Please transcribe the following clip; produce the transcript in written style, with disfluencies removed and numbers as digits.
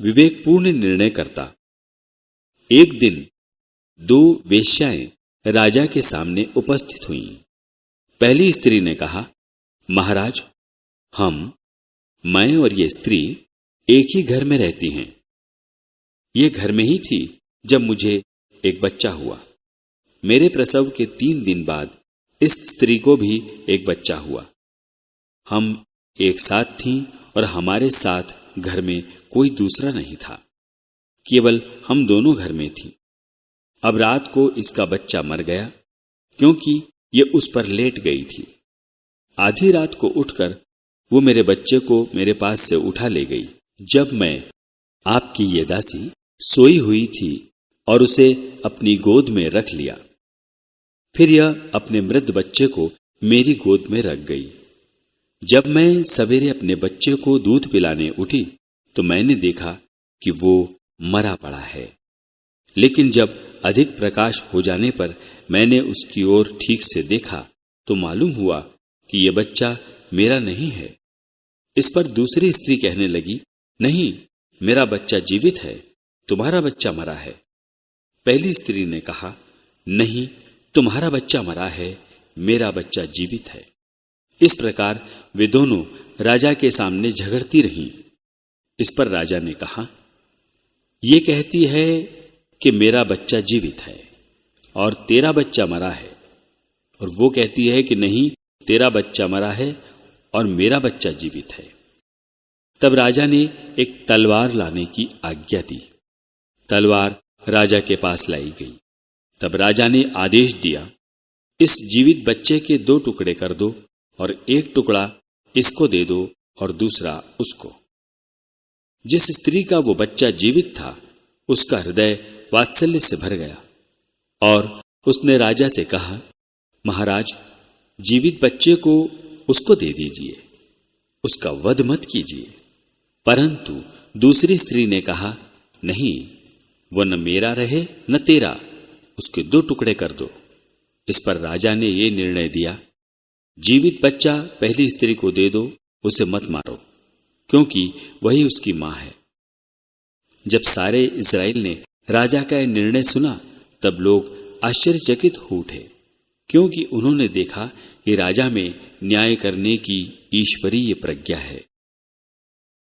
विवेकपूर्ण निर्णय करता। एक दिन दो वेश्याएं राजा के सामने उपस्थित हुईं। पहली स्त्री ने कहा, महाराज, मैं और ये स्त्री एक ही घर में रहती हैं। ये घर में ही थी जब मुझे एक बच्चा हुआ। मेरे प्रसव के 3 दिन बाद इस स्त्री को भी एक बच्चा हुआ। हम एक साथ थीं और हमारे साथ घर में कोई दूसरा नहीं था, केवल हम दोनों घर में थीं। अब रात को इसका बच्चा मर गया, क्योंकि ये उस पर लेट गई थी। आधी रात को उठकर वो मेरे बच्चे को मेरे पास से उठा ले गई, जब मैं आपकी ये दासी सोई हुई थी और उसे अपनी गोद में रख लिया। फिर यह अपने मृत बच्चे को मेरी गोद में रख गई। जब मैं सवेरे अपने बच्चे को दूध पिलाने उठी तो मैंने देखा कि वो मरा पड़ा है। लेकिन जब अधिक प्रकाश हो जाने पर मैंने उसकी ओर ठीक से देखा तो मालूम हुआ कि यह बच्चा मेरा नहीं है। इस पर दूसरी स्त्री कहने लगी, नहीं, मेरा बच्चा जीवित है, तुम्हारा बच्चा मरा है। पहली स्त्री ने कहा, नहीं, तुम्हारा बच्चा मरा है, मेरा बच्चा जीवित है। इस प्रकार वे दोनों राजा के सामने झगड़ती रहीं। इस पर राजा ने कहा, ये कहती है कि मेरा बच्चा जीवित है और तेरा बच्चा मरा है, और वो कहती है कि नहीं, तेरा बच्चा मरा है और मेरा बच्चा जीवित है। तब राजा ने एक तलवार लाने की आज्ञा दी। तलवार राजा के पास लाई गई। तब राजा ने आदेश दिया, इस जीवित बच्चे के 2 टुकड़े कर दो और एक टुकड़ा इसको दे दो और दूसरा उसको। जिस स्त्री का वो बच्चा जीवित था, उसका हृदय वात्सल्य से भर गया और उसने राजा से कहा, महाराज, जीवित बच्चे को उसको दे दीजिए, उसका वध मत कीजिए। परंतु दूसरी स्त्री ने कहा, नहीं, वो न मेरा रहे न तेरा, उसके 2 टुकड़े कर दो। इस पर राजा ने ये निर्णय दिया, जीवित बच्चा पहली स्त्री को दे दो, उसे मत मारो, क्योंकि वही उसकी मां है। जब सारे इस्राएल ने राजा का यह निर्णय सुना, तब लोग आश्चर्यचकित हो उठे, क्योंकि उन्होंने देखा कि राजा में न्याय करने की ईश्वरीय प्रज्ञा है।